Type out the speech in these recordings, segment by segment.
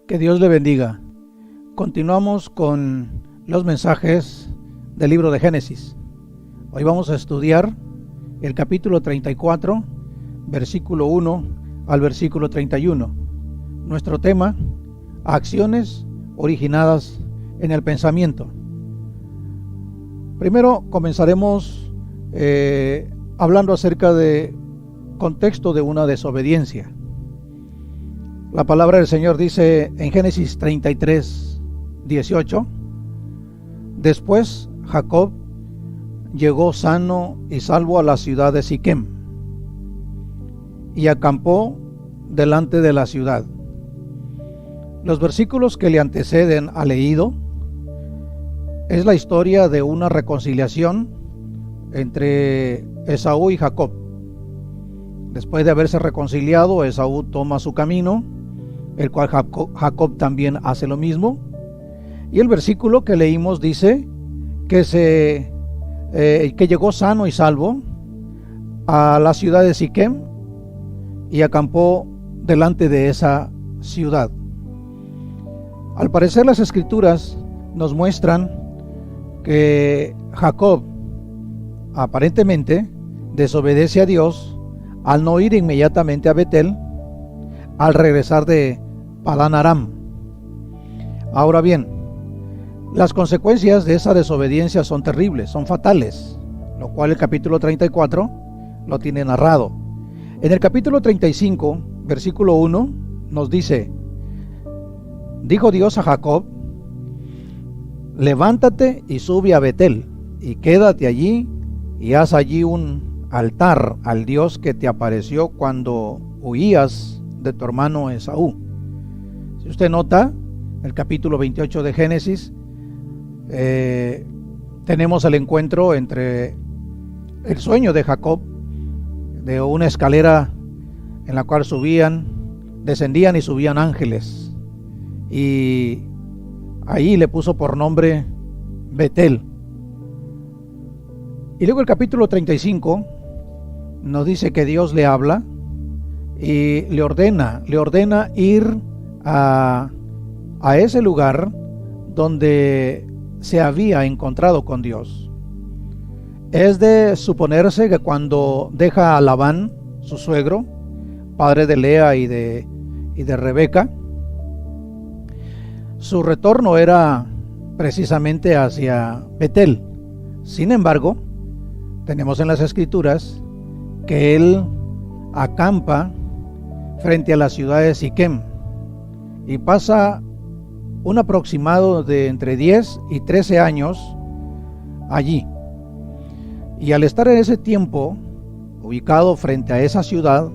Que Dios le bendiga. Continuamos con los mensajes del libro de Génesis. Hoy vamos a estudiar el capítulo 34, versículo 1 al versículo 31. Nuestro tema: acciones originadas en el pensamiento. Primero comenzaremos hablando acerca del contexto de una desobediencia. La palabra del Señor dice en Génesis 33, 18: Después Jacob llegó sano y salvo a la ciudad de Siquem y acampó delante de la ciudad. Los versículos que le anteceden al leído es la historia de una reconciliación entre Esaú y Jacob. Después de haberse reconciliado, Esaú toma su camino, el cual Jacob también hace lo mismo. Y el versículo que leímos dice que llegó sano y salvo a la ciudad de Siquem y acampó delante de esa ciudad. Al parecer, las escrituras nos muestran que Jacob aparentemente desobedece a Dios al no ir inmediatamente a Betel al regresar de Padán Aram. Ahora bien, las consecuencias de esa desobediencia son terribles, son fatales, lo cual el capítulo 34 lo tiene narrado. En el capítulo 35, versículo 1, nos dice: Dijo Dios a Jacob: Levántate y sube a Betel, y quédate allí, y haz allí un altar al Dios que te apareció cuando huías de tu hermano Esaú. Si usted nota, el capítulo 28 de Génesis, tenemos el encuentro entre el sueño de Jacob, de una escalera en la cual descendían y subían ángeles, y ahí le puso por nombre Betel. Y luego el capítulo 35 nos dice que Dios le habla y le ordena ir a ese lugar donde se había encontrado con Dios. Es de suponerse que cuando deja a Labán, su suegro, padre de Lea y de Rebeca, su retorno era precisamente hacia Betel. Sin embargo, tenemos en las escrituras que él acampa frente a la ciudad de Siquem y pasa un aproximado de entre 10 y 13 años allí. Y al estar en ese tiempo ubicado frente a esa ciudad,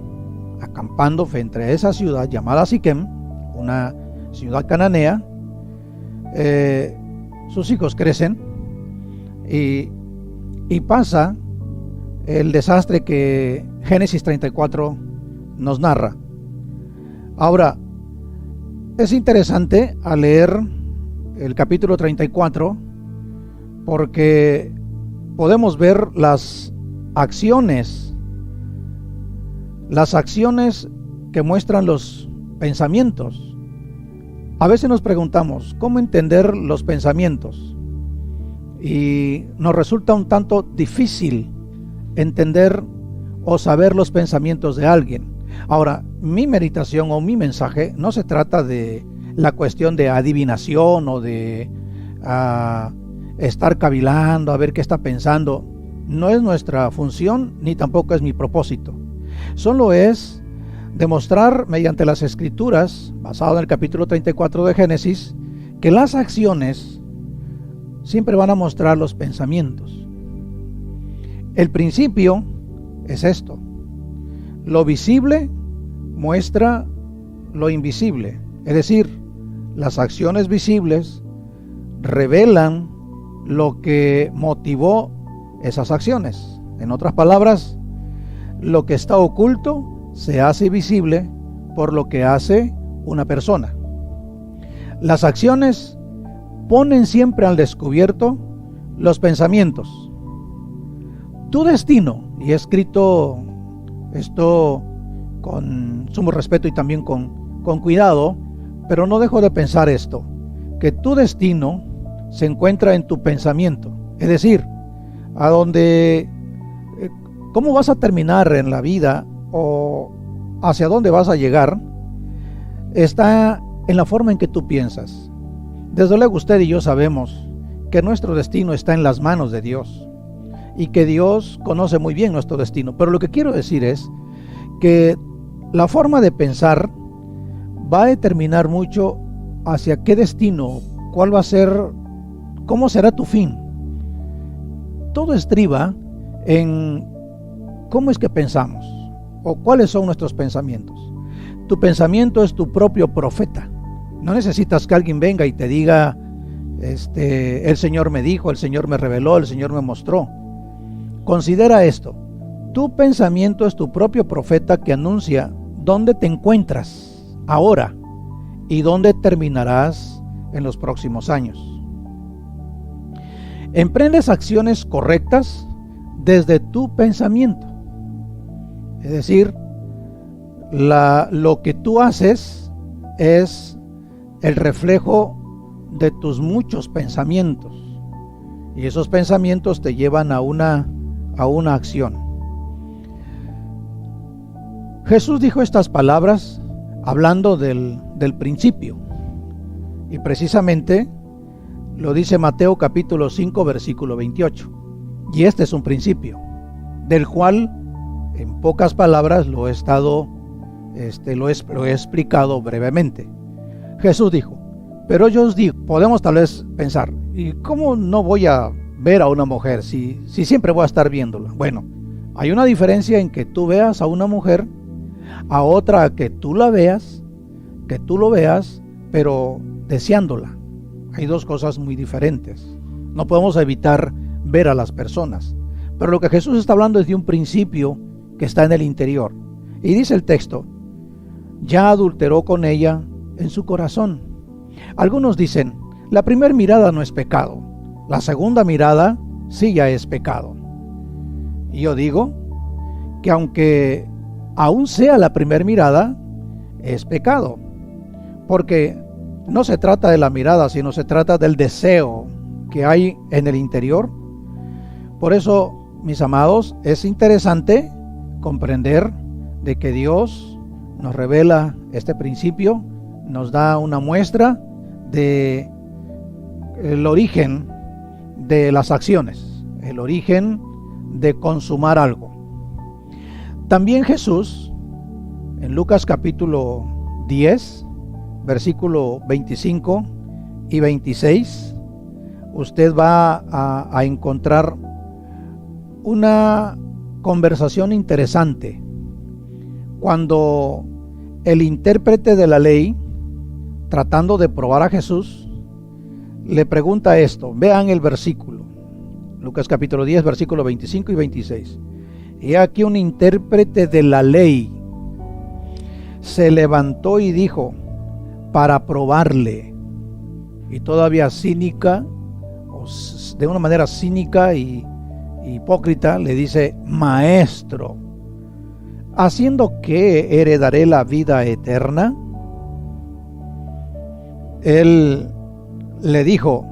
acampando frente a esa ciudad llamada Siquem, una ciudad cananea, sus hijos crecen y pasa el desastre que Génesis 34 nos narra. Ahora, es interesante al leer el capítulo 34 porque podemos ver las acciones que muestran los pensamientos. A veces nos preguntamos cómo entender los pensamientos y nos resulta un tanto difícil entender o saber los pensamientos de alguien. Ahora, mi meditación o mi mensaje no se trata de la cuestión de adivinación o de estar cavilando a ver qué está pensando. No es nuestra función ni tampoco es mi propósito. Solo es demostrar mediante las escrituras, basado en el capítulo 34 de Génesis, que las acciones siempre van a mostrar los pensamientos. El principio es esto: lo visible muestra lo invisible, es decir, las acciones visibles revelan lo que motivó esas acciones. En otras palabras, lo que está oculto se hace visible por lo que hace una persona. Las acciones ponen siempre al descubierto los pensamientos. Tu destino, y he escrito esto con sumo respeto y también con cuidado, Pero no dejo de pensar esto, que tu destino se encuentra en tu pensamiento. Es decir, a donde, cómo vas a terminar en la vida o hacia dónde vas a llegar, está en la forma en que tú piensas. Desde luego usted y yo sabemos que nuestro destino está en las manos de Dios y que Dios conoce muy bien nuestro destino. Pero lo que quiero decir es que la forma de pensar va a determinar mucho hacia qué destino, cuál va a ser, cómo será tu fin. Todo estriba en cómo es que pensamos o cuáles son nuestros pensamientos. Tu pensamiento es tu propio profeta. No necesitas que alguien venga y te diga, el Señor me dijo, el Señor me reveló, el Señor me mostró. Considera esto. Tu pensamiento es tu propio profeta que anuncia dónde te encuentras ahora y dónde terminarás en los próximos años. Emprendes acciones correctas desde tu pensamiento. Es decir, lo que tú haces es el reflejo de tus muchos pensamientos. Y esos pensamientos te llevan a una acción. Jesús dijo estas palabras hablando del principio. Y precisamente lo dice Mateo capítulo 5 versículo 28. Y este es un principio, del cual en pocas palabras lo he explicado brevemente. Jesús dijo, pero yo os digo, podemos tal vez pensar, ¿y cómo no voy a ver a una mujer si siempre voy a estar viéndola? Bueno, hay una diferencia en que tú veas a una mujer, a otra que tú la veas, que tú lo veas, pero deseándola. Hay dos cosas muy diferentes. No podemos evitar ver a las personas, pero lo que Jesús está hablando es de un principio que está en el interior. Y dice el texto, ya adulteró con ella en su corazón. Algunos dicen, la primera mirada no es pecado, la segunda mirada sí ya es pecado. Y yo digo que aunque aún sea la primera mirada, es pecado, porque no se trata de la mirada, sino se trata del deseo que hay en el interior. Por eso, mis amados, es interesante comprender de que Dios nos revela este principio, nos da una muestra de el origen de las acciones, el origen de consumar algo. También Jesús, en Lucas capítulo 10, versículo 25 y 26, usted va a encontrar una conversación interesante cuando el intérprete de la ley, tratando de probar a Jesús, le pregunta esto. Vean el versículo, Lucas capítulo 10, versículo 25 y 26. Y aquí un intérprete de la ley se levantó y dijo, para probarle, y todavía cínica, o de una manera cínica y hipócrita, le dice, maestro, ¿haciendo qué heredaré la vida eterna? Él le dijo,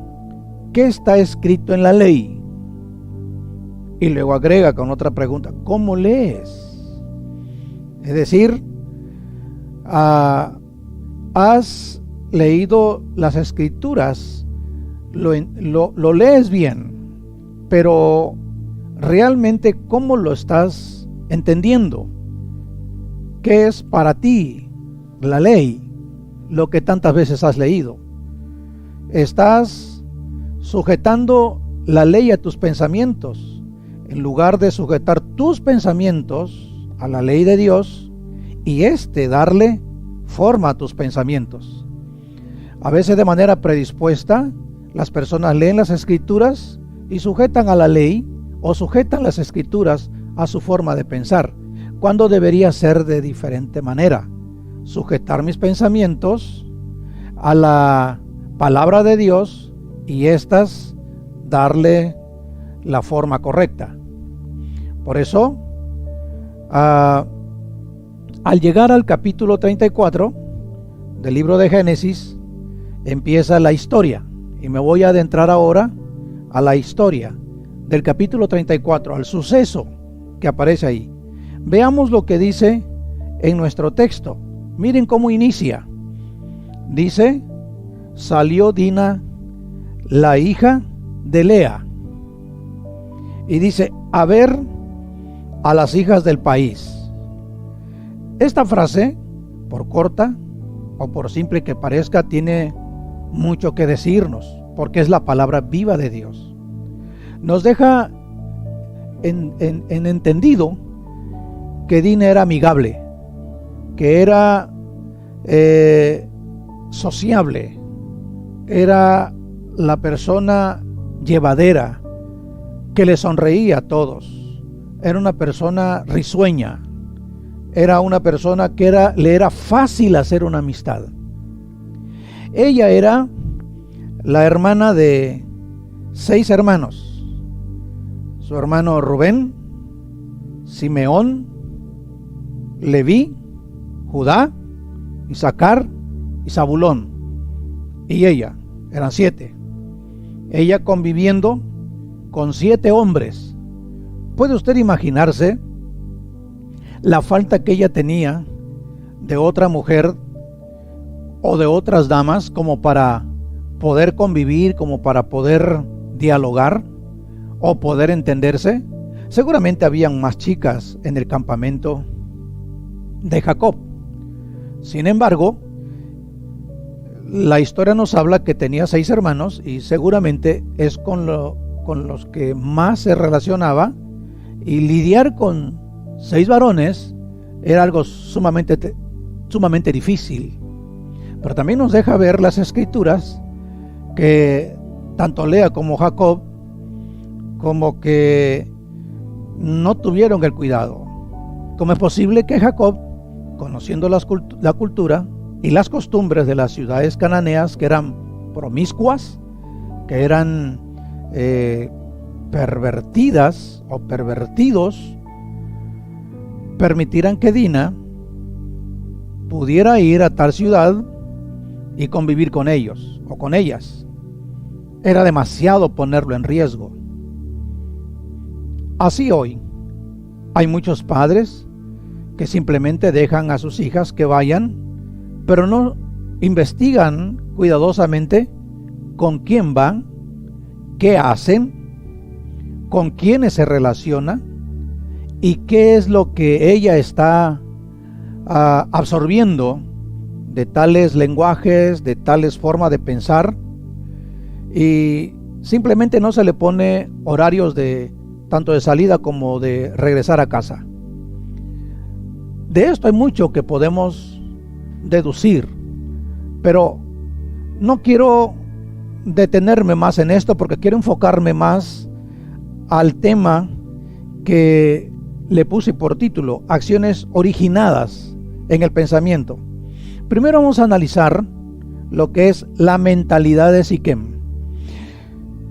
¿qué está escrito en la ley? Y luego agrega con otra pregunta, ¿cómo lees? Es decir, has leído las escrituras, lo lees bien, pero realmente ¿cómo lo estás entendiendo? ¿Qué es para ti la ley? Lo que tantas veces has leído. Estás sujetando la ley a tus pensamientos, en lugar de sujetar tus pensamientos a la ley de Dios y darle forma a tus pensamientos. A veces de manera predispuesta, las personas leen las escrituras y sujetan a la ley o sujetan las escrituras a su forma de pensar, cuando debería ser de diferente manera. Sujetar mis pensamientos a la palabra de Dios y darle la forma correcta. Por eso, al llegar al capítulo 34, del libro de Génesis empieza la historia. Y me voy a adentrar ahora a la historia del capítulo 34, al suceso que aparece ahí. Veamos lo que dice en nuestro texto. Miren cómo inicia. Dice: salió Dina, la hija de Lea, y dice: a ver a las hijas del país. Esta frase, por corta o por simple que parezca, tiene mucho que decirnos, porque es la palabra viva de Dios. Nos deja en entendido que Dina era amigable, que era sociable, era la persona llevadera, que le sonreía a todos, era una persona risueña, era una persona que le era fácil hacer una amistad. Ella era la hermana de 6 hermanos: su hermano Rubén, Simeón, Leví, Judá, Isaacar y Zabulón. Y ella, eran 7. Ella conviviendo con 7 hombres. ¿Puede usted imaginarse la falta que ella tenía de otra mujer o de otras damas como para poder convivir, como para poder dialogar o poder entenderse? Seguramente habían más chicas en el campamento de Jacob. Sin embargo, la historia nos habla que tenía 6 hermanos y seguramente es con los que más se relacionaba, y lidiar con 6 varones era algo sumamente difícil. Pero también nos deja ver las escrituras que tanto Lea como Jacob como que no tuvieron el cuidado. ¿Cómo es posible que Jacob, conociendo la cultura y las costumbres de las ciudades cananeas, que eran promiscuas, que eran pervertidas o pervertidos, permitieran que Dina pudiera ir a tal ciudad y convivir con ellos o con ellas? Era demasiado ponerlo en riesgo. Así hoy hay muchos padres que simplemente dejan a sus hijas que vayan, pero no investigan cuidadosamente con quién van, qué hacen, con quiénes se relaciona y qué es lo que ella está absorbiendo de tales lenguajes, de tales formas de pensar, y simplemente no se le pone horarios de tanto de salida como de regresar a casa. De esto hay mucho que podemos deducir, pero no quiero detenerme más en esto porque quiero enfocarme más al tema que le puse por título: acciones originadas en el pensamiento. Primero vamos a analizar lo que es la mentalidad de Siquem.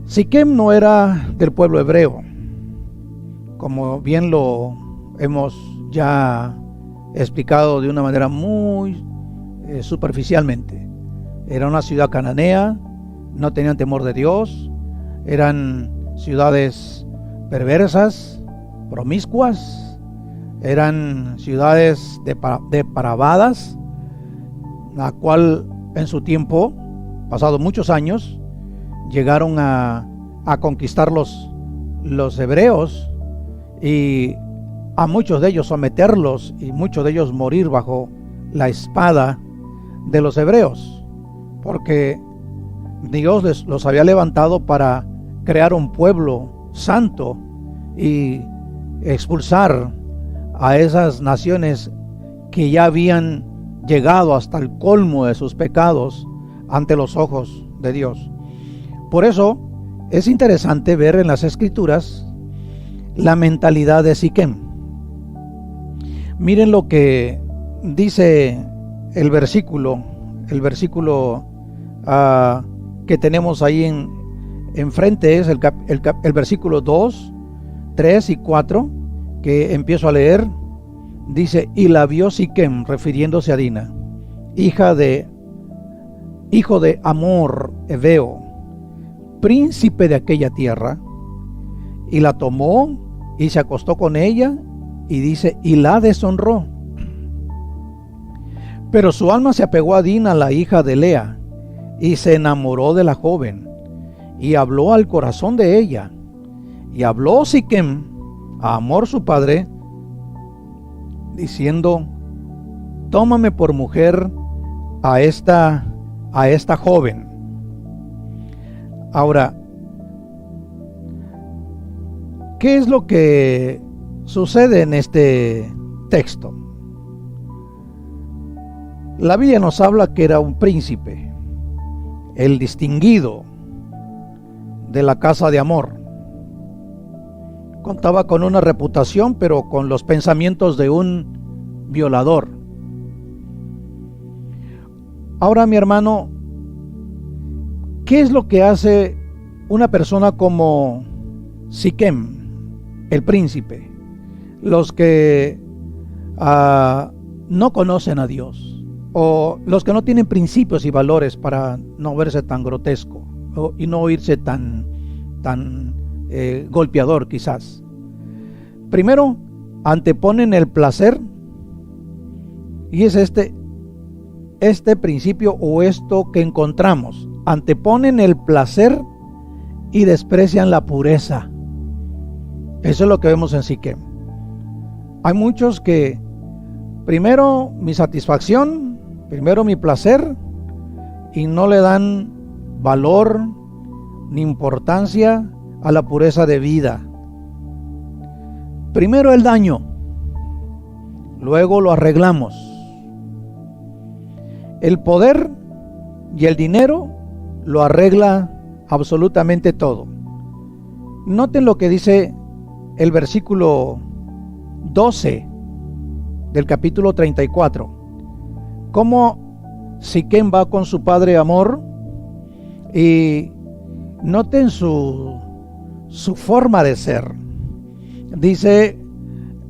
Siquem no era del pueblo hebreo, como bien lo hemos ya explicado de una manera muy superficialmente. Era una ciudad cananea, no tenían temor de Dios, eran ciudades perversas, promiscuas, eran ciudades depravadas, la cual en su tiempo, pasado muchos años, llegaron a conquistar los hebreos y a muchos de ellos someterlos y muchos de ellos morir bajo la espada de los hebreos, porque Dios los había levantado para crear un pueblo santo y expulsar a esas naciones que ya habían llegado hasta el colmo de sus pecados ante los ojos de Dios. Por eso es interesante ver en las escrituras la mentalidad de Siquem. Miren lo que dice el versículo que tenemos ahí enfrente, es el versículo 2, 3 y 4, que empiezo a leer. Dice: y la vio Siquem, refiriéndose a Dina, hija de hijo de Amor, heveo, príncipe de aquella tierra, y la tomó y se acostó con ella, y dice, y la deshonró. Pero su alma se apegó a Dina, la hija de Lea, y se enamoró de la joven, y habló al corazón de ella. Y habló Siquem a Hamor su padre, diciendo, tómame por mujer a esta joven. Ahora, ¿qué es lo que sucede en este texto? La Biblia nos habla que era un príncipe, el distinguido de la casa de Amor. Contaba con una reputación, pero con los pensamientos de un violador. Ahora, mi hermano, ¿qué es lo que hace una persona como Siquem, el príncipe? Los que no conocen a Dios, o los que no tienen principios y valores, para no verse tan grotesco y no oírse tan golpeador quizás. Primero, anteponen el placer, y es este principio o esto que encontramos. Anteponen el placer y desprecian la pureza. Eso es lo que vemos en Siquem. Hay muchos que primero mi satisfacción, primero mi placer, y no le dan valor ni importancia a la pureza de vida. Primero el daño, luego lo arreglamos. El poder y el dinero lo arregla absolutamente todo. Noten lo que dice el versículo 12 del capítulo 34. Cómo Siquem va con su padre Hamor, y noten su forma de ser. Dice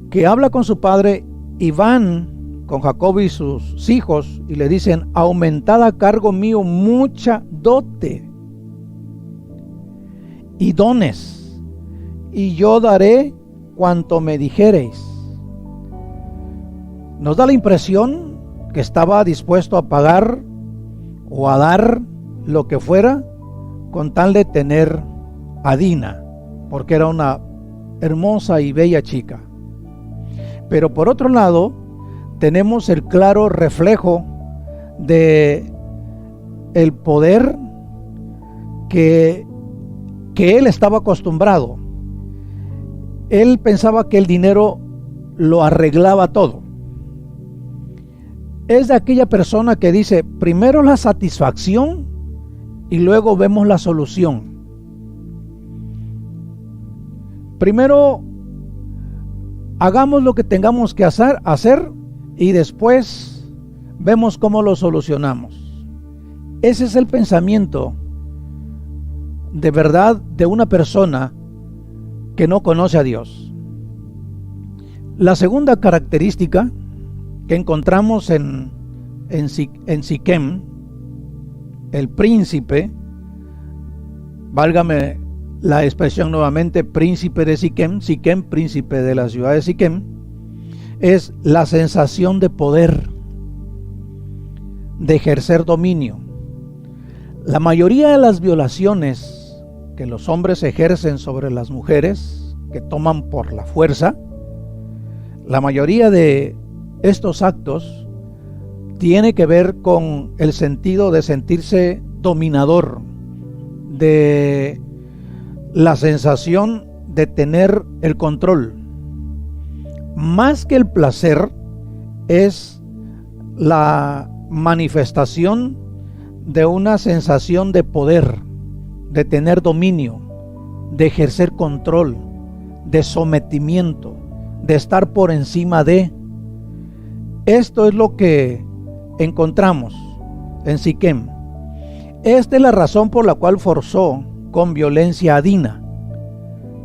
que habla con su padre y van con Jacob y sus hijos y le dicen, aumentad a cargo mío mucha dote y dones, y yo daré cuanto me dijereis. Nos da la impresión que estaba dispuesto a pagar o a dar lo que fuera con tal de tener a Dina, porque era una hermosa y bella chica. Pero por otro lado, tenemos el claro reflejo de el poder que él estaba acostumbrado. Él pensaba que el dinero lo arreglaba todo. Es de aquella persona que dice, primero la satisfacción y luego vemos la solución. Primero hagamos lo que tengamos que hacer y después vemos cómo lo solucionamos. Ese es el pensamiento de verdad de una persona que no conoce a Dios. La segunda característica que encontramos en Siquem, el príncipe, válgame la expresión nuevamente, príncipe de Siquem, Siquem, príncipe de la ciudad de Siquem, es la sensación de poder, de ejercer dominio. La mayoría de las violaciones que los hombres ejercen sobre las mujeres, que toman por la fuerza, la mayoría de estos actos tiene que ver con el sentido de sentirse dominador, de la sensación de tener el control. Más que el placer, es la manifestación de una sensación de poder, de tener dominio, de ejercer control, de sometimiento, de estar por encima de. Esto es lo que encontramos en Siquem. Esta es la razón por la cual forzó con violencia a Dina,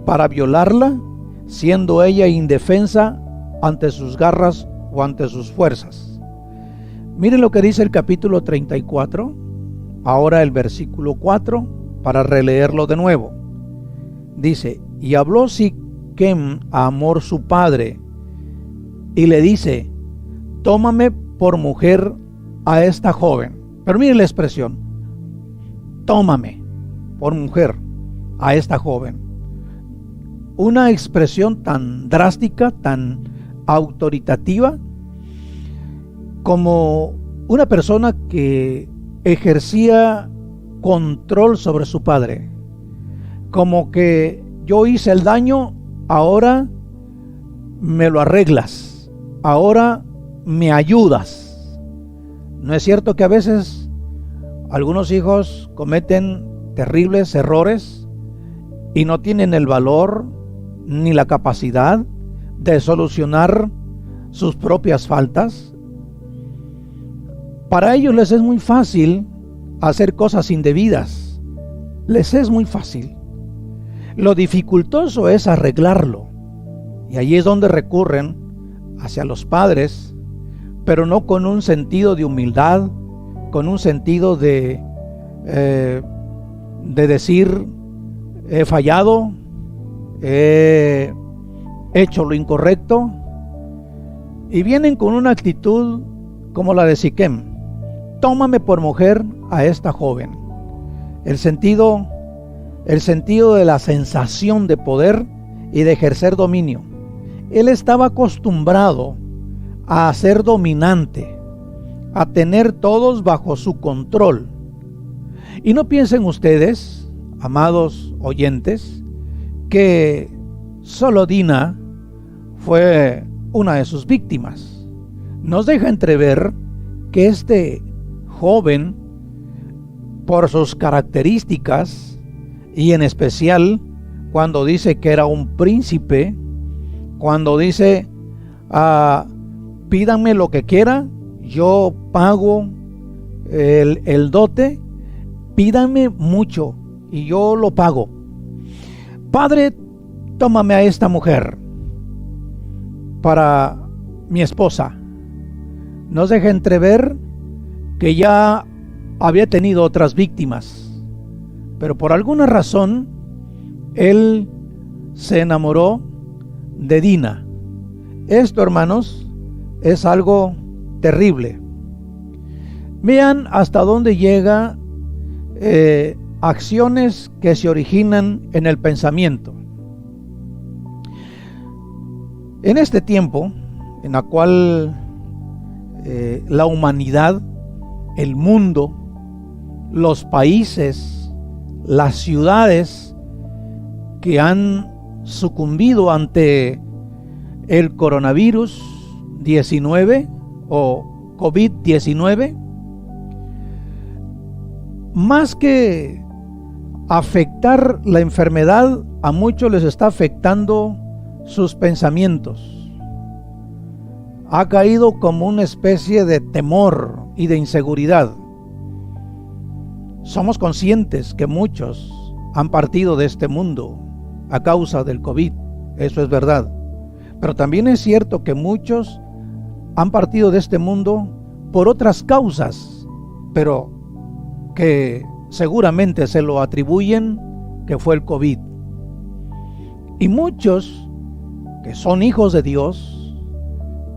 para violarla, siendo ella indefensa ante sus garras o ante sus fuerzas. Miren lo que dice el capítulo 34 ahora el versículo 4 para releerlo de nuevo. Dice: y habló Siquem a Hamor su padre, y le dice: tómame por mujer a esta joven. Pero miren la expresión: tómame por mujer a esta joven. Una expresión tan drástica, tan autoritativa, como una persona que ejercía control sobre su padre. Como que yo hice el daño, ahora me lo arreglas, ahora me ayudas. ¿No es cierto que a veces algunos hijos cometen terribles errores y no tienen el valor ni la capacidad de solucionar sus propias faltas? Para ellos les es muy fácil hacer cosas indebidas. Les es muy fácil. Lo dificultoso es arreglarlo. Y ahí es donde recurren hacia los padres, pero no con un sentido de humildad, con un sentido de decir: he fallado, he hecho lo incorrecto, y vienen con una actitud como la de Siquem: tómame por mujer a esta joven. El sentido de la sensación de poder y de ejercer dominio. Él estaba acostumbrado a ser dominante, a tener todos bajo su control. Y no piensen ustedes, amados oyentes, que solo Dina fue una de sus víctimas. Nos deja entrever que este joven, por sus características, y en especial cuando dice que era un príncipe, cuando dice: pídanme lo que quiera, yo pago el dote, pídanme mucho y yo lo pago. Padre, tómame a esta mujer para mi esposa. Nos deja entrever que ya había tenido otras víctimas, pero por alguna razón él se enamoró de Dina. Esto, hermanos, es algo terrible. Vean hasta dónde llega acciones que se originan en el pensamiento. En este tiempo en la cual la humanidad, el mundo, los países, las ciudades que han sucumbido ante el coronavirus 19 o COVID-19, más que afectar la enfermedad, a muchos les está afectando sus pensamientos. Ha caído como una especie de temor y de inseguridad. Somos conscientes que muchos han partido de este mundo a causa del COVID, eso es verdad. Pero también es cierto que muchos han partido de este mundo por otras causas, pero que seguramente se lo atribuyen que fue el COVID. Y muchos que son hijos de Dios,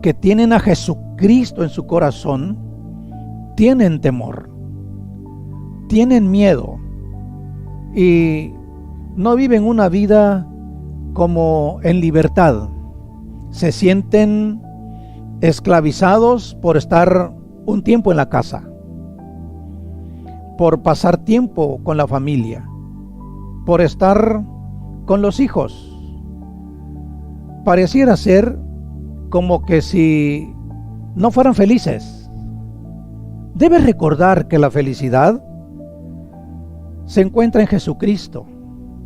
que tienen a Jesucristo en su corazón, tienen temor, tienen miedo y no viven una vida como en libertad. Se sienten esclavizados por estar un tiempo en la casa, por pasar tiempo con la familia, por estar con los hijos. Pareciera ser como que si no fueran felices. Debes recordar que la felicidad se encuentra en Jesucristo,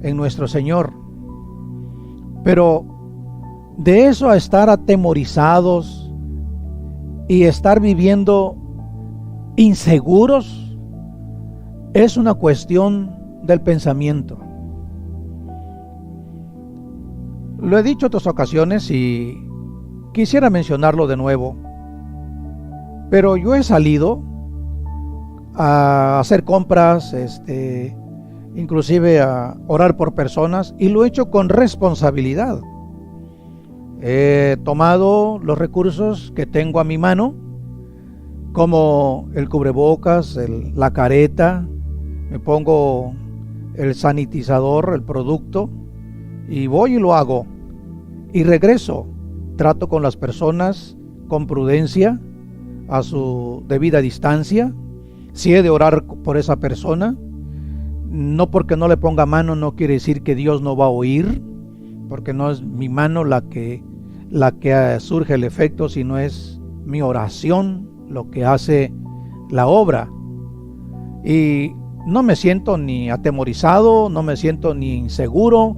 en nuestro Señor. Pero de eso a estar atemorizados y estar viviendo inseguros, es una cuestión del pensamiento. Lo he dicho en otras ocasiones y quisiera mencionarlo de nuevo, pero yo he salido a hacer compras, inclusive a orar por personas, y lo he hecho con responsabilidad. He tomado los recursos que tengo a mi mano, como el cubrebocas, la careta, me pongo el sanitizador, el producto, y voy y lo hago. Y regreso, trato con las personas con prudencia, a su debida distancia. Si he de orar por esa persona, no porque no le ponga mano no quiere decir que Dios no va a oír, porque no es mi mano la que surge el efecto, sino es mi oración lo que hace la obra. Y no me siento ni atemorizado, no me siento ni inseguro.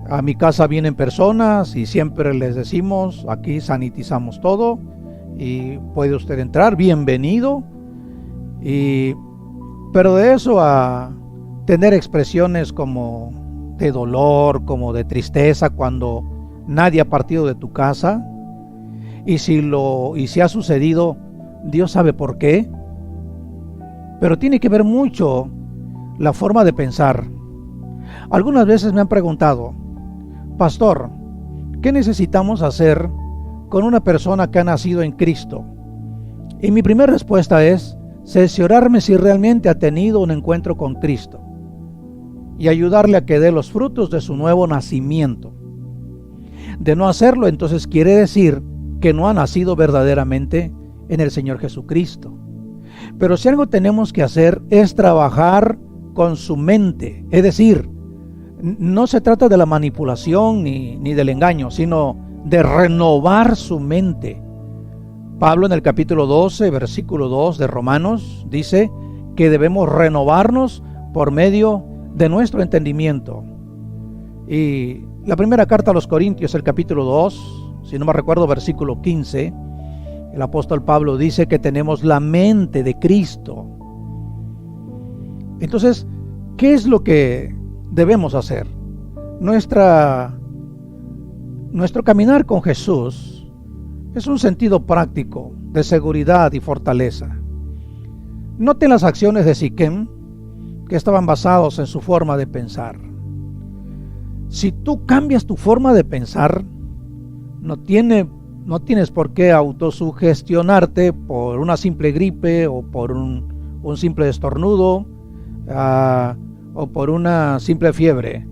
A mi casa vienen personas y siempre les decimos, aquí sanitizamos todo y puede usted entrar, bienvenido. Pero de eso a tener expresiones como de dolor, como de tristeza cuando nadie ha partido de tu casa, y si ha sucedido, Dios sabe por qué, pero tiene que ver mucho la forma de pensar. Algunas veces me han preguntado, pastor, ¿qué necesitamos hacer con una persona que ha nacido en Cristo? Y mi primera respuesta es cerciorarme si realmente ha tenido un encuentro con Cristo y ayudarle a que dé los frutos de su nuevo nacimiento. De no hacerlo, entonces quiere decir que no ha nacido verdaderamente en el Señor Jesucristo. Pero si algo tenemos que hacer es trabajar con su mente, es decir, no se trata de la manipulación ni del engaño, sino de renovar su mente. Pablo en el capítulo 12, versículo 2 de Romanos, dice que debemos renovarnos por medio de nuestro entendimiento. Y la primera carta a los Corintios, el capítulo 2, si no me recuerdo, versículo 15, el apóstol Pablo dice que tenemos la mente de Cristo. Entonces, ¿qué es lo que debemos hacer? Nuestro caminar con Jesús es un sentido práctico de seguridad y fortaleza. Noten las acciones de Siquem, que estaban basados en su forma de pensar. Si tú cambias tu forma de pensar, no tienes por qué autosugestionarte por una simple gripe o por un simple estornudo o por una simple fiebre.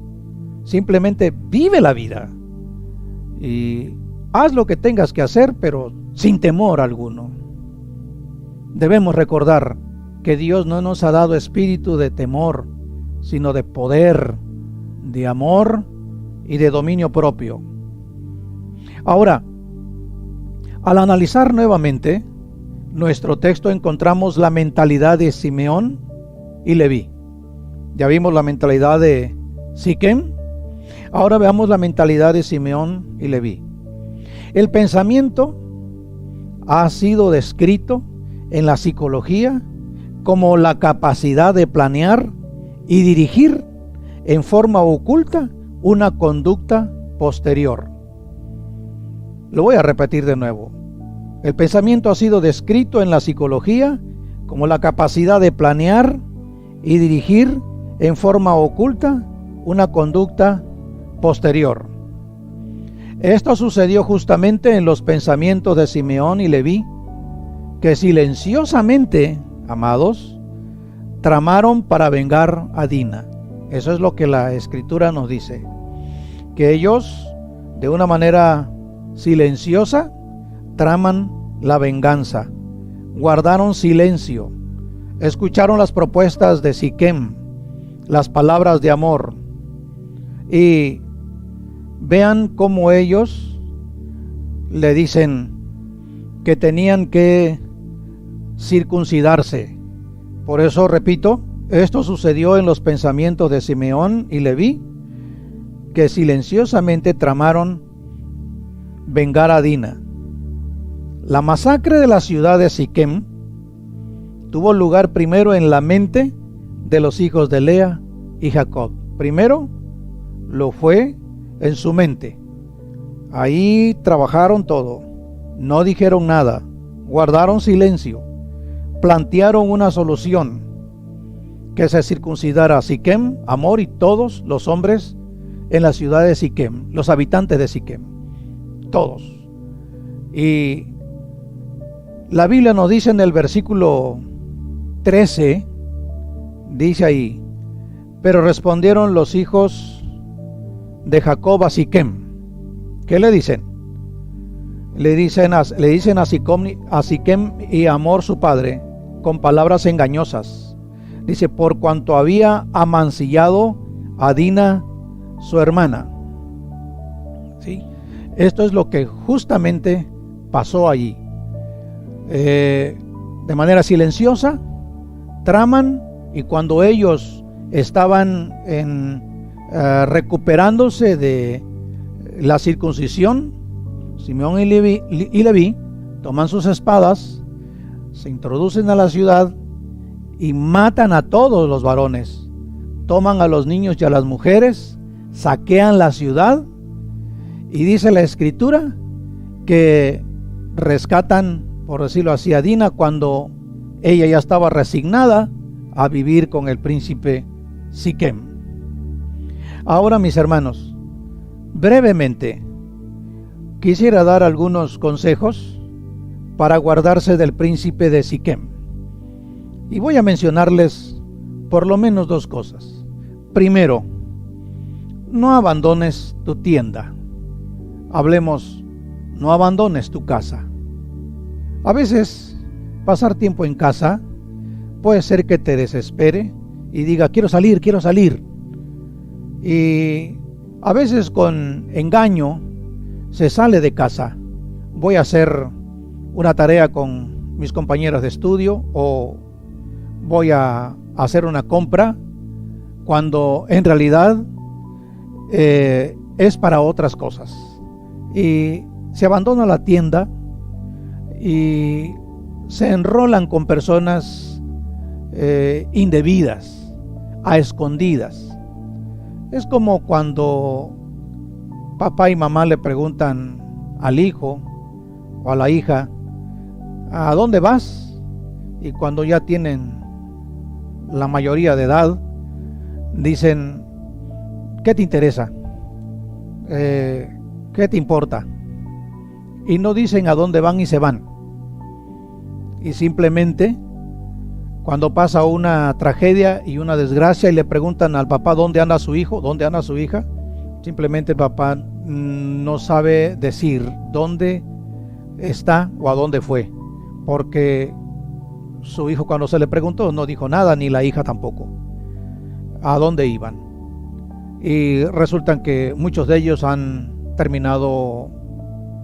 Simplemente vive la vida y haz lo que tengas que hacer, pero sin temor alguno. Debemos recordar que Dios no nos ha dado espíritu de temor, sino de poder, de amor y de dominio propio. Ahora, al analizar nuevamente nuestro texto, encontramos la mentalidad de Simeón y Leví. Ya vimos la mentalidad de Siquem. Ahora veamos la mentalidad de Simeón y Leví. El pensamiento ha sido descrito en la psicología como la capacidad de planear y dirigir en forma oculta una conducta posterior. Lo voy a repetir de nuevo. El pensamiento ha sido descrito en la psicología como la capacidad de planear y dirigir en forma oculta una conducta posterior. Esto sucedió justamente en los pensamientos de Simeón y Leví, que silenciosamente, amados, tramaron para vengar a Dina. Eso es lo que la Escritura nos dice, que ellos, de una manera silenciosa, traman la venganza, guardaron silencio, escucharon las propuestas de Siquem, las palabras de amor, y vean cómo ellos le dicen que tenían que circuncidarse. Por eso, repito, esto sucedió en los pensamientos de Simeón y Leví, que silenciosamente tramaron vengar a Dina. La masacre de la ciudad de Siquem tuvo lugar primero en la mente de los hijos de Lea y Jacob. Primero lo fue en su mente. Ahí trabajaron todo, no dijeron nada, guardaron silencio, plantearon una solución, que se circuncidara a Siquem, Hamor y todos los hombres en la ciudad de Siquem, los habitantes de Siquem, todos. Y la Biblia nos dice en el versículo 13, dice ahí: pero respondieron los hijos de Jacob a Siquem. ¿Qué le dicen? Le dicen a Siquem y a Hamor su padre, con palabras engañosas. Dice: por cuanto había amancillado a Dina su hermana. ¿Sí? Esto es lo que justamente pasó allí. De manera silenciosa traman, y cuando ellos estaban recuperándose de la circuncisión, Simeón y Leví toman sus espadas, se introducen a la ciudad y matan a todos los varones, toman a los niños y a las mujeres, saquean la ciudad, y dice la escritura que rescatan, por decirlo así, a Dina cuando ella ya estaba resignada a vivir con el príncipe Siquem. Ahora, mis hermanos, brevemente quisiera dar algunos consejos para guardarse del príncipe de Siquem, y voy a mencionarles por lo menos dos cosas. Primero, no abandones tu tienda. Hablemos, no abandones tu casa. A veces pasar tiempo en casa puede ser que te desespere y diga: quiero salir. Y a veces con engaño se sale de casa. Voy a hacer una tarea con mis compañeros de estudio, o voy a hacer una compra, cuando en realidad es para otras cosas. Y se abandona la tienda y se enrolan con personas indebidas, a escondidas. Es como cuando papá y mamá le preguntan al hijo o a la hija: ¿a dónde vas? Y cuando ya tienen la mayoría de edad, dicen: ¿qué te interesa? ¿Qué te importa? Y no dicen a dónde van y se van. Y simplemente, cuando pasa una tragedia y una desgracia y le preguntan al papá dónde anda su hijo, dónde anda su hija, simplemente el papá no sabe decir dónde está o a dónde fue, porque su hijo, cuando se le preguntó, no dijo nada, ni la hija tampoco, a dónde iban. Y resultan que muchos de ellos han terminado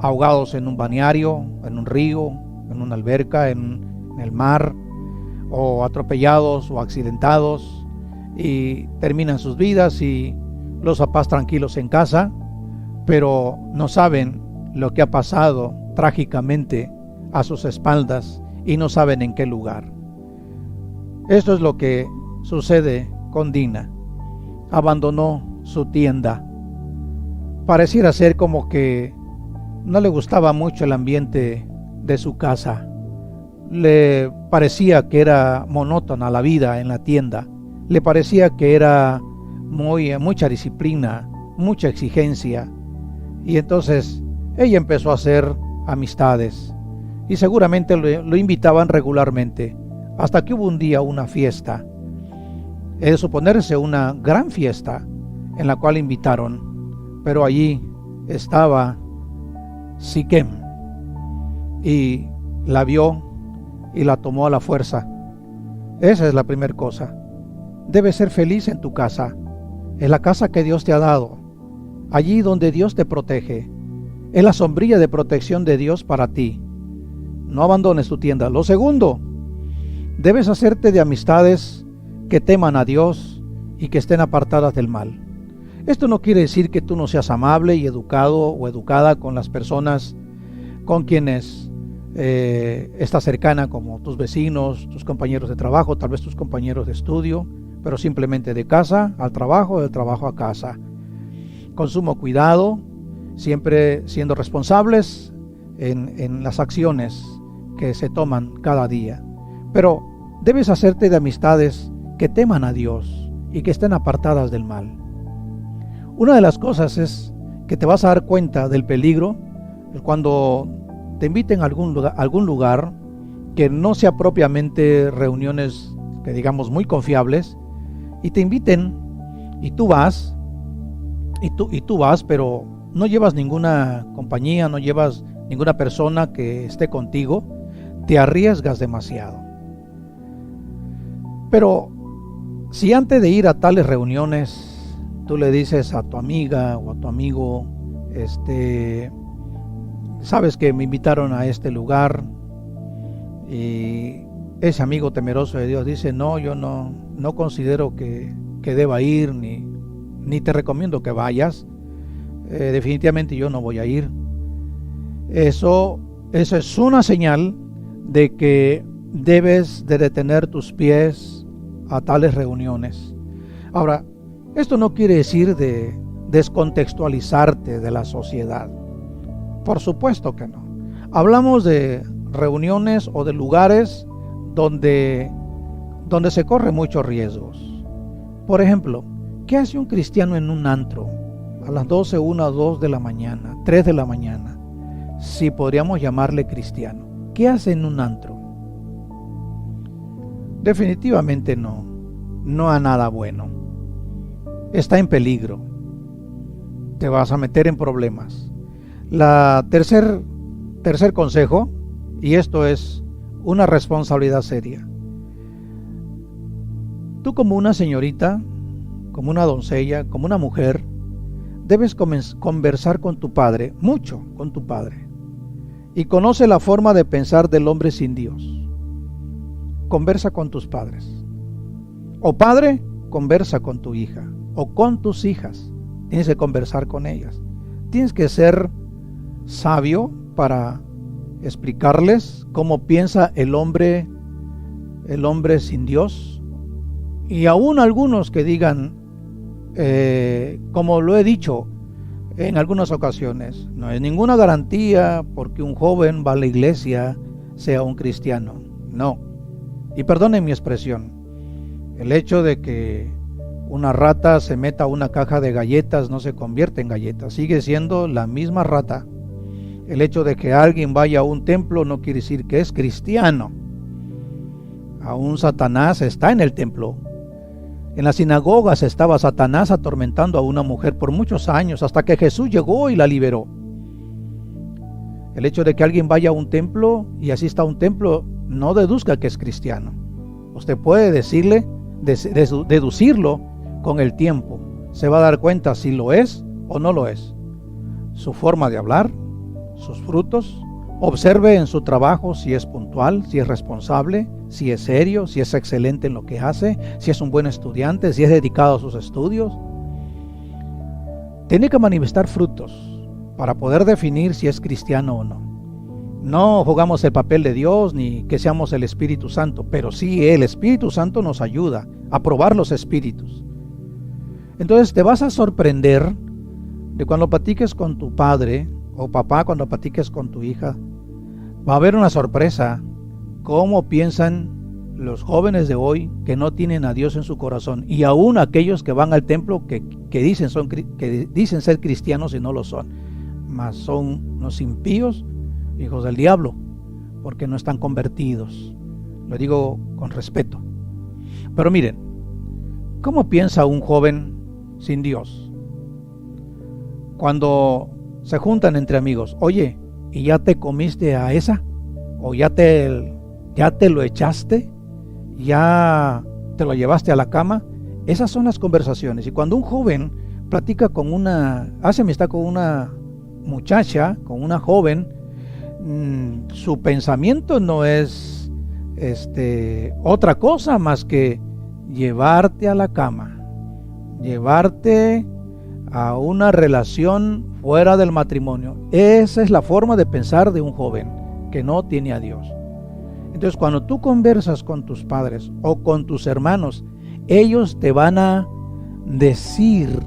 ahogados en un balneario, en un río, en una alberca, en el mar, o atropellados o accidentados, y terminan sus vidas, y los papás tranquilos en casa, pero no saben lo que ha pasado trágicamente a sus espaldas, y no saben en qué lugar. Esto es lo que sucede con Dina. Abandonó su tienda. Pareciera ser como que no le gustaba mucho el ambiente de su casa. Le parecía que era monótona la vida en la tienda. Le parecía que era mucha disciplina, mucha exigencia. Y entonces ella empezó a hacer amistades, y seguramente lo invitaban regularmente, hasta que hubo un día una fiesta. Es de suponerse una gran fiesta en la cual invitaron, pero allí estaba Siquem, y la vio y la tomó a la fuerza. Esa es la primera cosa. Debes ser feliz en tu casa, en la casa que Dios te ha dado, allí donde Dios te protege. Es la sombrilla de protección de Dios para ti. No abandones tu tienda. Lo segundo, debes hacerte de amistades que teman a Dios y que estén apartadas del mal. Esto no quiere decir que tú no seas amable y educado o educada con las personas con quienes estás cercana, como tus vecinos, tus compañeros de trabajo, tal vez tus compañeros de estudio, pero simplemente de casa al trabajo, del trabajo a casa. Con sumo cuidado, siempre siendo responsables en las acciones que se toman cada día. Pero debes hacerte de amistades que teman a Dios y que estén apartadas del mal. Una de las cosas es que te vas a dar cuenta del peligro cuando te inviten a algún lugar que no sea propiamente reuniones que digamos muy confiables, y te inviten y tú vas, pero no llevas ninguna compañía, no llevas ninguna persona que esté contigo, te arriesgas demasiado. Pero si antes de ir a tales reuniones tú le dices a tu amiga o a tu amigo, sabes que me invitaron a este lugar, y ese amigo temeroso de Dios dice, no, yo no considero que deba ir, ni te recomiendo que vayas, definitivamente yo no voy a ir. Eso es una señal de que debes de detener tus pies a tales reuniones. Ahora, esto no quiere decir de descontextualizarte de la sociedad. Por supuesto que no. Hablamos de reuniones o de lugares donde se corren muchos riesgos. Por ejemplo, ¿qué hace un cristiano en un antro a las 12, 1, 2 de la mañana, 3 de la mañana? Si podríamos llamarle cristiano. ¿Qué hace en un antro? Definitivamente no a nada bueno. Está en peligro. Te vas a meter en problemas. Tercer consejo, y esto es una responsabilidad seria. Tú como una señorita, como una doncella, como una mujer, debes conversar con tu padre, mucho con tu padre, y conoce la forma de pensar del hombre sin Dios. Conversa con tus padres. O padre, conversa con tu hija, o con tus hijas. Tienes que conversar con ellas. Tienes que ser sabio para explicarles cómo piensa el hombre sin Dios. Y aún algunos que digan, como lo he dicho en algunas ocasiones, no es ninguna garantía porque un joven va a la iglesia sea un cristiano. No. Y perdonen mi expresión, el hecho de que una rata se meta a una caja de galletas no se convierte en galletas, sigue siendo la misma rata. El hecho de que alguien vaya a un templo no quiere decir que es cristiano. Aún Satanás está en el templo. En las sinagogas estaba Satanás atormentando a una mujer por muchos años, hasta que Jesús llegó y la liberó. El hecho de que alguien vaya a un templo y asista a un templo no deduzca que es cristiano. Usted puede deducirlo con el tiempo. Se va a dar cuenta si lo es o no lo es. Su forma de hablar, sus frutos. Observe en su trabajo si es puntual, si es responsable, si es serio, si es excelente en lo que hace, si es un buen estudiante, si es dedicado a sus estudios. Tiene que manifestar frutos para poder definir si es cristiano o no. No jugamos el papel de Dios ni que seamos el Espíritu Santo, pero sí el Espíritu Santo nos ayuda a probar los espíritus. Entonces te vas a sorprender de cuando platiques con tu padre o papá, cuando platiques con tu hija, va a haber una sorpresa. Cómo piensan los jóvenes de hoy que no tienen a Dios en su corazón, y aún aquellos que van al templo que dicen ser cristianos y no lo son, mas son unos impíos, hijos del diablo, porque no están convertidos. Lo digo con respeto. Pero miren, ¿cómo piensa un joven sin Dios? Cuando se juntan entre amigos, oye, ¿y ya te comiste a esa? ¿O ya te lo echaste? ¿Ya te lo llevaste a la cama? Esas son las conversaciones. Y cuando un joven platica hace amistad con una muchacha, con una joven, su pensamiento no es otra cosa más que llevarte a la cama, llevarte a una relación fuera del matrimonio. Esa es la forma de pensar de un joven que no tiene a Dios. Entonces, cuando tú conversas con tus padres o con tus hermanos, ellos te van a decir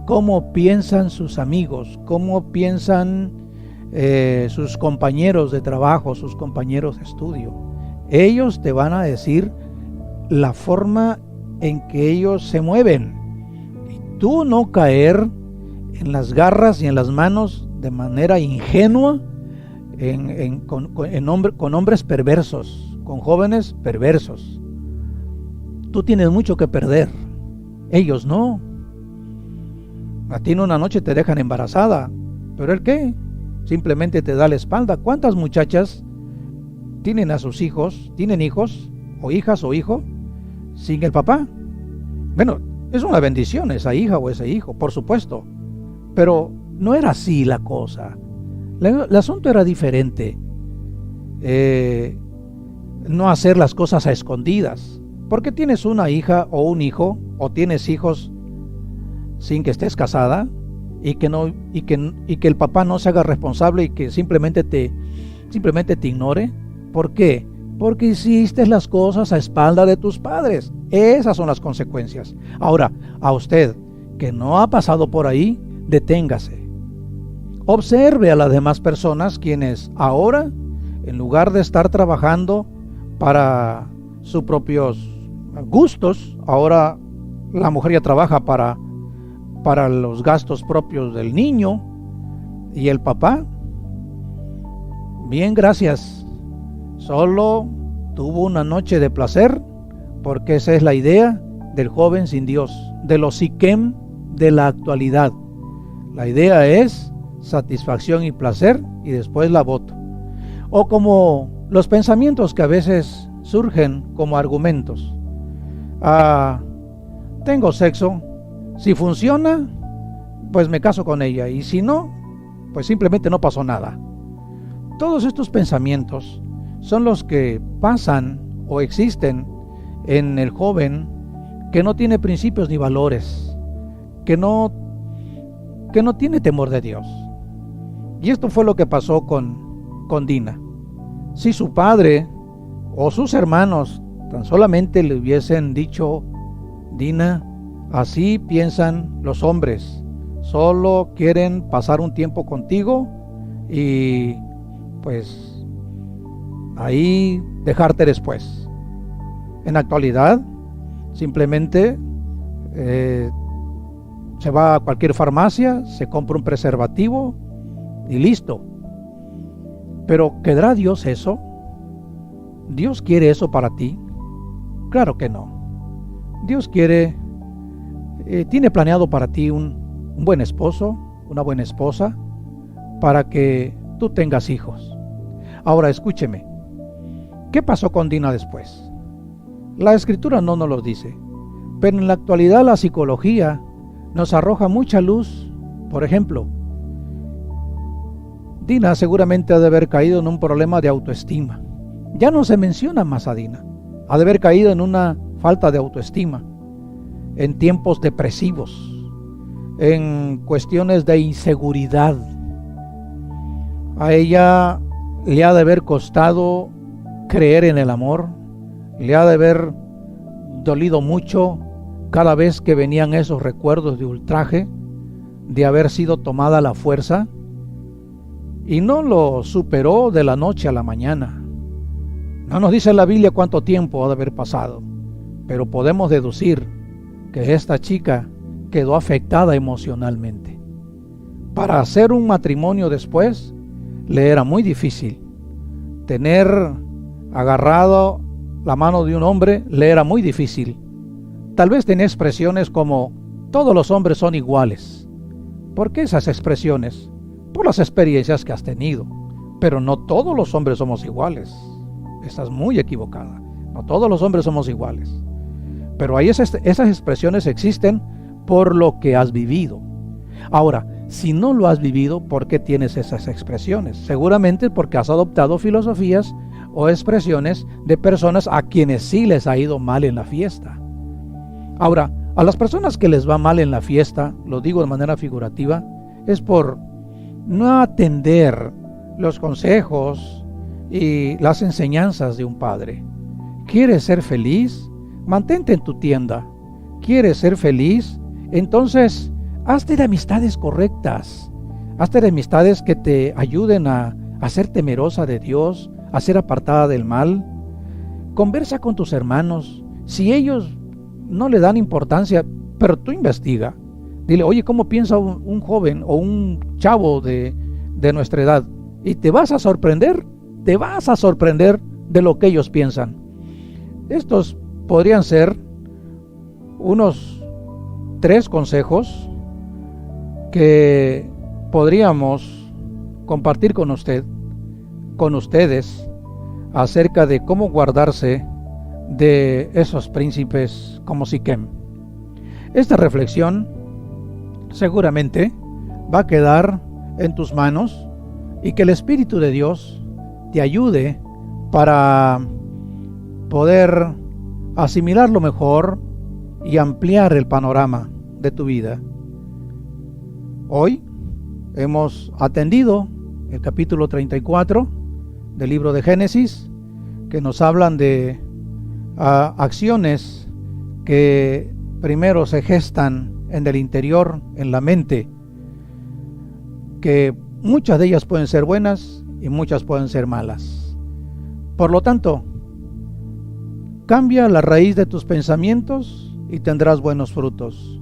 cómo piensan sus amigos, cómo piensan sus compañeros de trabajo, sus compañeros de estudio. Ellos te van a decir la forma en que ellos se mueven. Y tú no caer en las garras y en las manos de manera ingenua con hombres perversos, con jóvenes perversos. Tú tienes mucho que perder, ellos no. A ti en una noche te dejan embarazada, pero ¿el qué? Simplemente te da la espalda. ¿Cuántas muchachas tienen a sus hijos, tienen hijos o hijas o hijo sin el papá? Bueno, es una bendición esa hija o ese hijo, por supuesto, pero no era así la cosa. El asunto era diferente. No hacer las cosas a escondidas. ¿Por qué tienes una hija o un hijo, o tienes hijos sin que estés casada y que el papá no se haga responsable y que simplemente te ignore? ¿Por qué? Porque hiciste las cosas a espalda de tus padres. Esas son las consecuencias. Ahora, a usted que no ha pasado por ahí, deténgase. Observe a las demás personas quienes ahora, en lugar de estar trabajando para sus propios gustos, ahora la mujer ya trabaja para los gastos propios del niño, y el papá, bien, gracias, solo tuvo una noche de placer, porque esa es la idea del joven sin Dios, de los Siquem de la actualidad. La idea es satisfacción y placer, y después la voto. O como los pensamientos que a veces surgen como argumentos. Tengo sexo, si funciona, pues me caso con ella, y si no, pues simplemente no pasó nada. Todos estos pensamientos son los que pasan o existen en el joven que no tiene principios ni valores, que no tiene temor de Dios. Y esto fue lo que pasó con Dina. Si su padre o sus hermanos tan solamente le hubiesen dicho: Dina, así piensan los hombres, solo quieren pasar un tiempo contigo y pues ahí dejarte después. En la actualidad simplemente se va a cualquier farmacia, se compra un preservativo y listo. Pero ¿querrá Dios eso? ¿Dios quiere eso para ti? Claro que no. Dios tiene planeado para ti un buen esposo, una buena esposa, para que tú tengas hijos. Ahora escúcheme, ¿qué pasó con Dina después? La escritura no nos lo dice, pero en la actualidad la psicología nos arroja mucha luz. Por ejemplo, Dina seguramente ha de haber caído en un problema de autoestima. Ya no se menciona más a Dina. Ha de haber caído en una falta de autoestima, en tiempos depresivos, en cuestiones de inseguridad. A ella le ha de haber costado creer en el amor, le ha de haber dolido mucho cada vez que venían esos recuerdos de ultraje, de haber sido tomada a la fuerza, y no lo superó de la noche a la mañana. No nos dice la Biblia cuánto tiempo ha de haber pasado, pero podemos deducir que esta chica quedó afectada emocionalmente. Para hacer un matrimonio después, le era muy difícil. Tener agarrado la mano de un hombre le era muy difícil. Tal vez tenía expresiones como: todos los hombres son iguales. ¿Por qué esas expresiones? Por las experiencias que has tenido. Pero no todos los hombres somos iguales. Estás muy equivocada. No todos los hombres somos iguales. Pero ahí esas expresiones existen por lo que has vivido. Ahora, si no lo has vivido, ¿por qué tienes esas expresiones? Seguramente porque has adoptado filosofías o expresiones de personas a quienes sí les ha ido mal en la fiesta. Ahora, a las personas que les va mal en la fiesta, lo digo de manera figurativa, es por no atender los consejos y las enseñanzas de un padre. ¿Quieres ser feliz? Mantente en tu tienda. ¿Quieres ser feliz? Entonces, hazte de amistades correctas. Hazte de amistades que te ayuden a ser temerosa de Dios, a ser apartada del mal. Conversa con tus hermanos. Si ellos no le dan importancia, pero tú investiga. Dile, oye, ¿cómo piensa un joven o un chavo de nuestra edad? Y te vas a sorprender de lo que ellos piensan. Estos podrían ser unos 3 consejos que podríamos compartir con ustedes acerca de cómo guardarse de esos príncipes como Siquem. Esta reflexión seguramente va a quedar en tus manos y que el Espíritu de Dios te ayude para poder asimilarlo mejor y ampliar el panorama de tu vida. Hoy hemos atendido el capítulo 34 del libro de Génesis, que nos hablan de acciones que primero se gestan en el interior, en la mente, que muchas de ellas pueden ser buenas y muchas pueden ser malas. Por lo tanto, cambia la raíz de tus pensamientos y tendrás buenos frutos.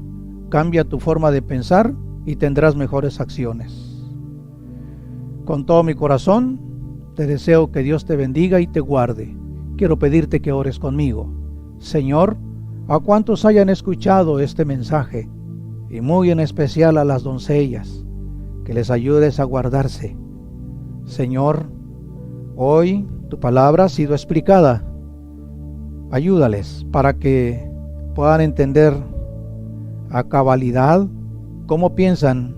Cambia tu forma de pensar y tendrás mejores acciones. Con todo mi corazón, te deseo que Dios te bendiga y te guarde. Quiero pedirte que ores conmigo. Señor, a cuantos hayan escuchado este mensaje, y muy en especial a las doncellas, que les ayudes a guardarse. Señor, hoy tu palabra ha sido explicada. Ayúdales para que puedan entender a cabalidad cómo piensan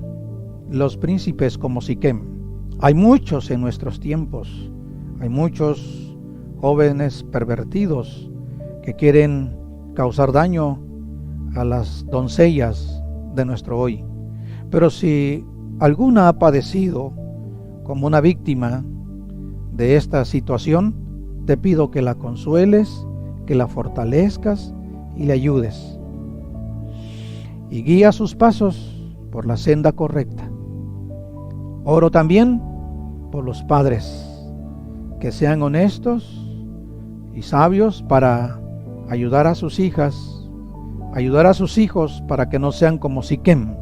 los príncipes como Siquem. Hay muchos en nuestros tiempos, hay muchos jóvenes pervertidos que quieren causar daño a las doncellas de nuestro hoy. Pero si alguna ha padecido como una víctima de esta situación, te pido que la consueles, que la fortalezcas y le ayudes. Y guía sus pasos por la senda correcta. Oro también por los padres, que sean honestos y sabios para ayudar a sus hijas, ayudar a sus hijos para que no sean como Siquem.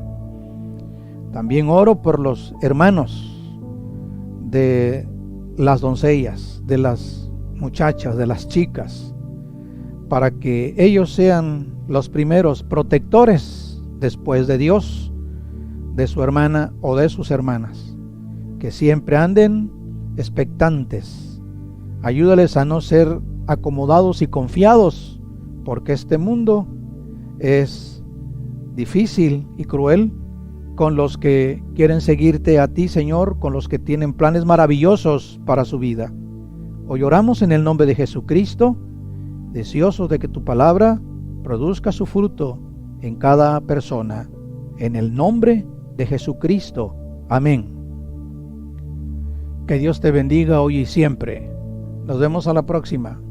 También oro por los hermanos de las doncellas, de las muchachas, de las chicas, para que ellos sean los primeros protectores después de Dios, de su hermana o de sus hermanas, que siempre anden expectantes. Ayúdales a no ser acomodados y confiados, porque este mundo es difícil y cruel con los que quieren seguirte a ti, Señor, con los que tienen planes maravillosos para su vida. Hoy oramos en el nombre de Jesucristo, deseosos de que tu palabra produzca su fruto en cada persona. En el nombre de Jesucristo. Amén. Que Dios te bendiga hoy y siempre. Nos vemos a la próxima.